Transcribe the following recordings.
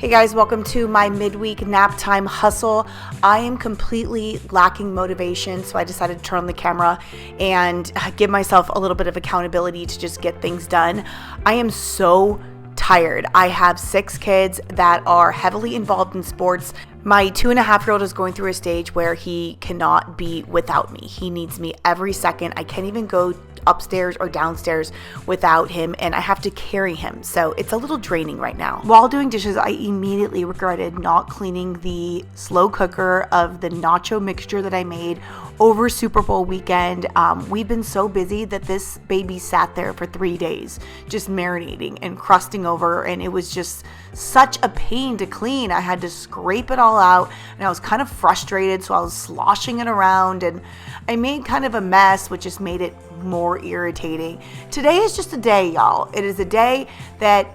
Hey guys, welcome to my midweek nap time hustle. I am completely lacking motivation, so I decided to turn on the camera and give myself a little bit of accountability to just get things done. I am so tired. I have 6 kids that are heavily involved in sports. My 2.5-year-old is going through a stage where he cannot be without me. He needs me every second. I can't even go upstairs or downstairs without him, and I have to carry him. So it's a little draining right now. While doing dishes, I immediately regretted not cleaning the slow cooker of the nacho mixture that I made over Super Bowl weekend. We've been so busy that this baby sat there for 3 days, just marinating and crusting over, and it was just such a pain to clean. I had to scrape it all out, and I was kind of frustrated, so I was sloshing it around, and I made kind of a mess, which just made it more irritating. Today is just a day, y'all. It is a day that,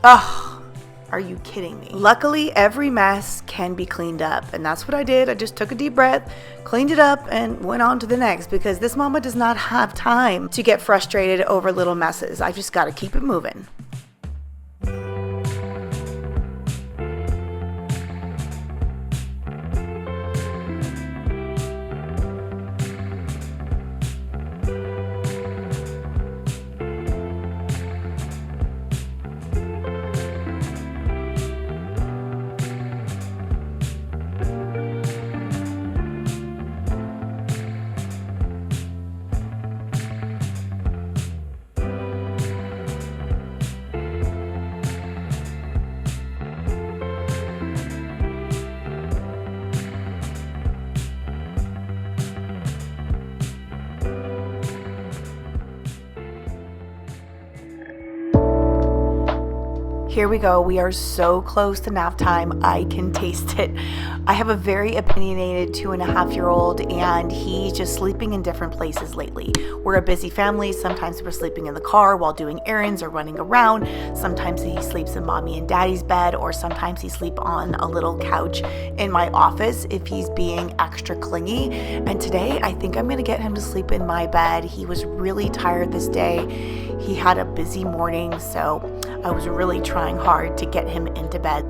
are you kidding me? Luckily, every mess can be cleaned up, and that's what I did. I just took a deep breath, cleaned it up, and went on to the next, because this mama does not have time to get frustrated over little messes. I just got to keep it moving. Here we go. We are so close to nap time. I can taste it. I have a very opinionated 2.5-year-old, and he's just sleeping in different places lately. We're a busy family. Sometimes we're sleeping in the car while doing errands or running around. Sometimes he sleeps in mommy and daddy's bed, or sometimes he sleeps on a little couch in my office if he's being extra clingy. And today, I think I'm going to get him to sleep in my bed. He was really tired this day. He had a busy morning, so I was really trying hard to get him into bed.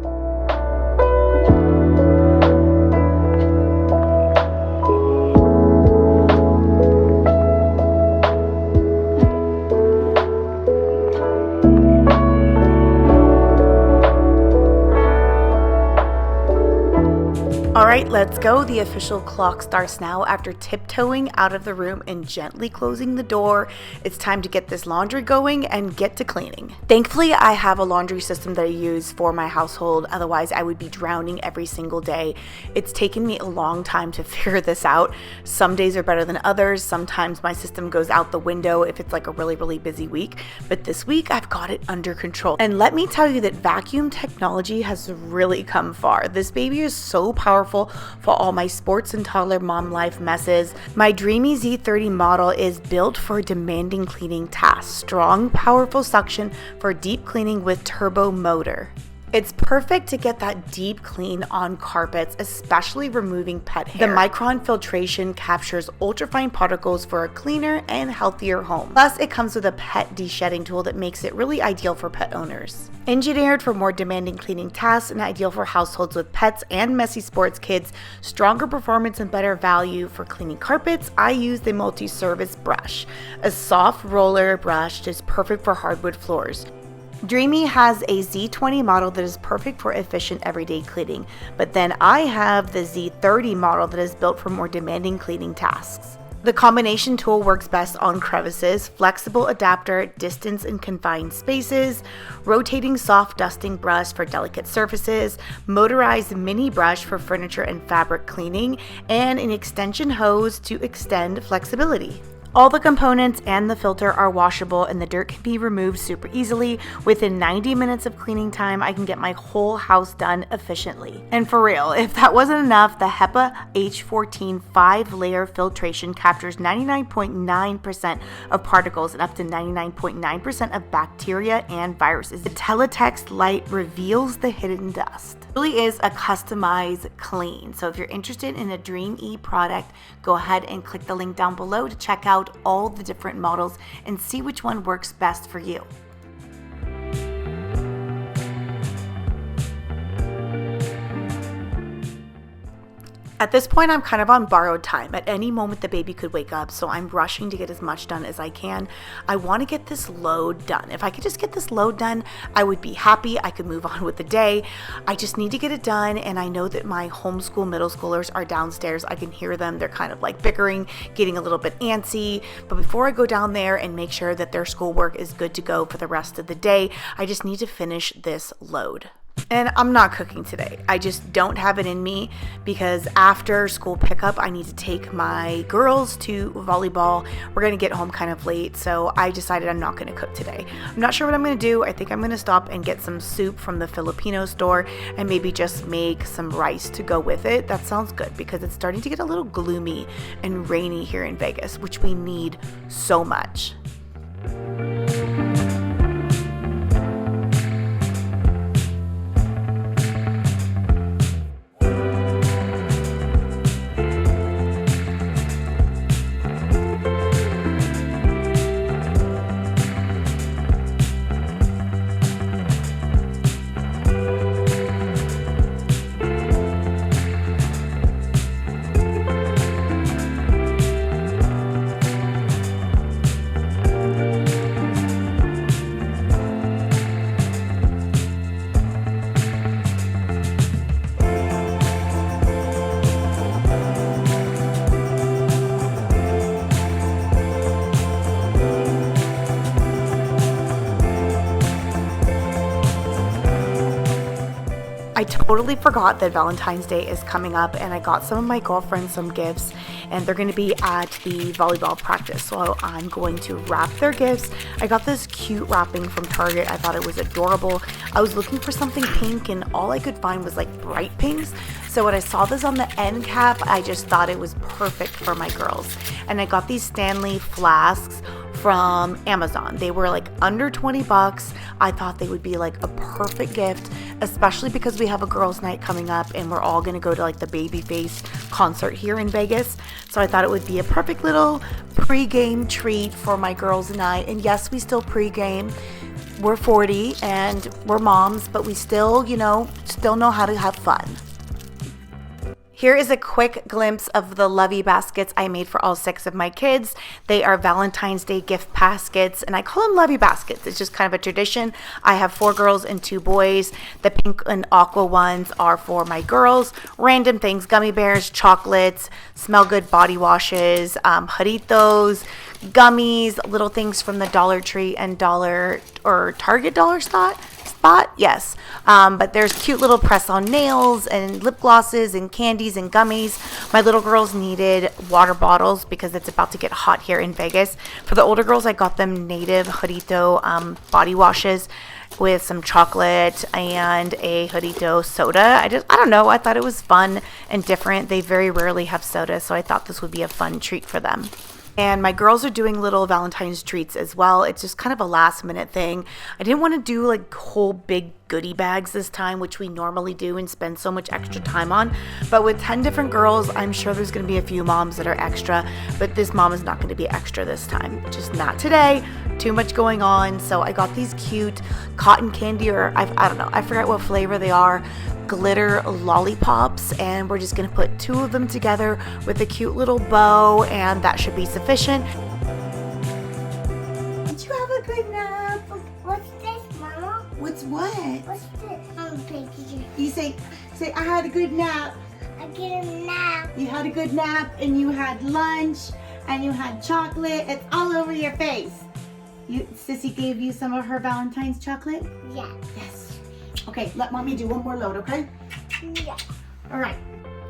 All right, let's go. The official clock starts now. After tiptoeing out of the room and gently closing the door, it's time to get this laundry going and get to cleaning. Thankfully, I have a laundry system that I use for my household. Otherwise, I would be drowning every single day. It's taken me a long time to figure this out. Some days are better than others. Sometimes my system goes out the window if it's like a really, really busy week. But this week, I've got it under control. And let me tell you that vacuum technology has really come far. This baby is so powerful for all my sports and toddler mom life messes. My Dreamy Z30 model is built for demanding cleaning tasks. Strong, powerful suction for deep cleaning with turbo motor. It's perfect to get that deep clean on carpets, especially removing pet hair. The micron filtration captures ultrafine particles for a cleaner and healthier home. Plus, it comes with a pet de-shedding tool that makes it really ideal for pet owners. Engineered for more demanding cleaning tasks and ideal for households with pets and messy sports kids, stronger performance and better value for cleaning carpets, I use the multi-service brush, a soft roller brush that is perfect for hardwood floors. Dreamy has a Z20 model that is perfect for efficient everyday cleaning, but then I have the Z30 model that is built for more demanding cleaning tasks. The combination tool works best on crevices, flexible adapter, distance and confined spaces, rotating soft dusting brush for delicate surfaces, motorized mini brush for furniture and fabric cleaning, and an extension hose to extend flexibility. All the components and the filter are washable, and the dirt can be removed super easily. Within 90 minutes of cleaning time, I can get my whole house done efficiently. And for real, if that wasn't enough, the HEPA H14 5-layer filtration captures 99.9% of particles and up to 99.9% of bacteria and viruses. The teletext light reveals the hidden dust. It really is a customized clean. So if you're interested in a Dream E product, go ahead and click the link down below to check out all the different models and see which one works best for you. At this point, I'm kind of on borrowed time. At any moment, the baby could wake up, so I'm rushing to get as much done as I can. I want to get this load done. If I could just get this load done, I would be happy. I could move on with the day. I just need to get it done, and I know that my homeschool middle schoolers are downstairs. I can hear them. They're kind of like bickering, getting a little bit antsy. But before I go down there and make sure that their schoolwork is good to go for the rest of the day, I just need to finish this load. And I'm not cooking today. I just don't have it in me because after school pickup, I need to take my girls to volleyball. We're going to get home kind of late, so I decided I'm not going to cook today. I'm not sure what I'm going to do. I think I'm going to stop and get some soup from the Filipino store and maybe just make some rice to go with it. That sounds good because it's starting to get a little gloomy and rainy here in Vegas, which we need so much. I totally forgot that Valentine's Day is coming up, and I got some of my girlfriends some gifts, and they're going to be at the volleyball practice, so I'm going to wrap their gifts. I got this cute wrapping from Target. I thought it was adorable. I was looking for something pink, and all I could find was like bright pinks, so when I saw this on the end cap, I just thought it was perfect for my girls. And I got these Stanley flasks from Amazon. They were like under 20 bucks. I thought they would be like a perfect gift, especially because we have a girls' night coming up and we're all going to go to like the Babyface concert here in Vegas. So I thought it would be a perfect little pre-game treat for my girls and I. And yes, we still pre-game. We're 40 and we're moms, but we still know how to have fun. Here is a quick glimpse of the lovey baskets I made for all 6 of my kids. They are Valentine's Day gift baskets, and I call them lovey baskets. It's just kind of a tradition. I have 4 girls and 2 boys. The pink and aqua ones are for my girls. Random things, gummy bears, chocolates, smell good body washes, Jaritos, gummies, little things from the Dollar Tree and Target dollar spot. Yes, but there's cute little press-on nails and lip glosses and candies and gummies. My little girls needed water bottles because it's about to get hot here in Vegas. For the older girls, I got them native Jarito body washes with some chocolate and a Jarito soda. I don't know. I thought it was fun and different. They very rarely have soda, so I thought this would be a fun treat for them. And my girls are doing little Valentine's treats as well. It's just kind of a last minute thing. I didn't want to do like whole big goodie bags this time, which we normally do and spend so much extra time on. But with 10 different girls, I'm sure there's going to be a few moms that are extra, but this mom is not going to be extra this time. Just not today. Too much going on. So I got these cute cotton candy, or I don't know. I forget what flavor they are. Glitter lollipops, and we're just going to put 2 of them together with a cute little bow, and that should be sufficient. Did you have a good nap? What's this, Mama? What's what? What's this on the picture? You say I had a good nap. I get a nap. You had a good nap, and you had lunch, and you had chocolate. It's all over your face. Sissy gave you some of her Valentine's chocolate? Yeah. Yes. Okay, let mommy do one more load, okay? Yeah. All right.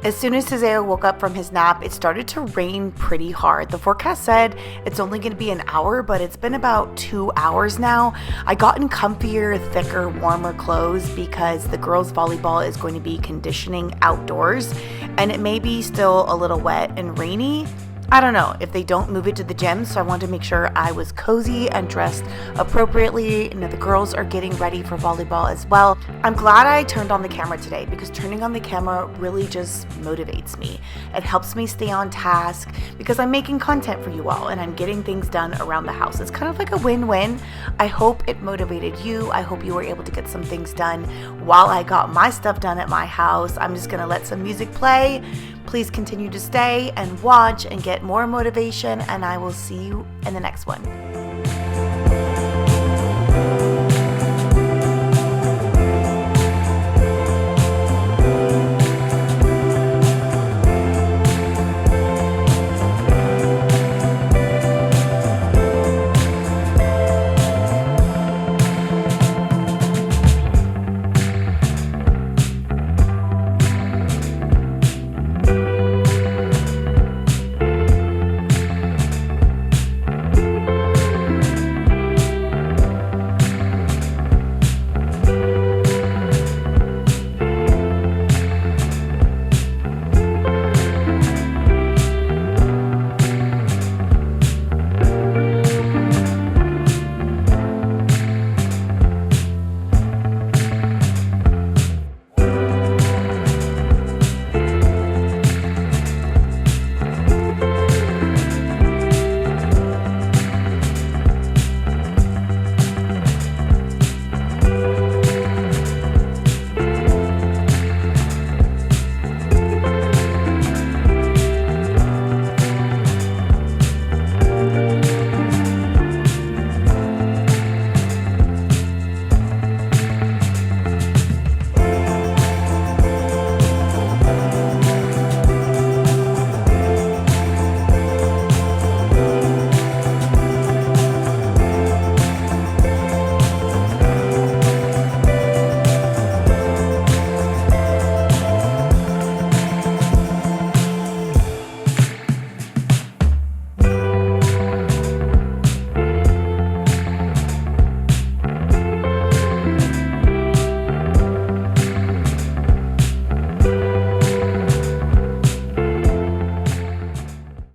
As soon as Ceseo woke up from his nap, it started to rain pretty hard. The forecast said it's only going to be an hour, but it's been about 2 hours now. I got in comfier, thicker, warmer clothes because the girls' volleyball is going to be conditioning outdoors, and it may be still a little wet and rainy. I don't know if they don't move it to the gym, so I wanted to make sure I was cozy and dressed appropriately, and that the girls are getting ready for volleyball as well. I'm glad I turned on the camera today because turning on the camera really just motivates me. It helps me stay on task because I'm making content for you all and I'm getting things done around the house. It's kind of like a win-win. I hope it motivated you. I hope you were able to get some things done while I got my stuff done at my house. I'm just gonna let some music play, Please continue to stay and watch and get more motivation, and I will see you in the next one.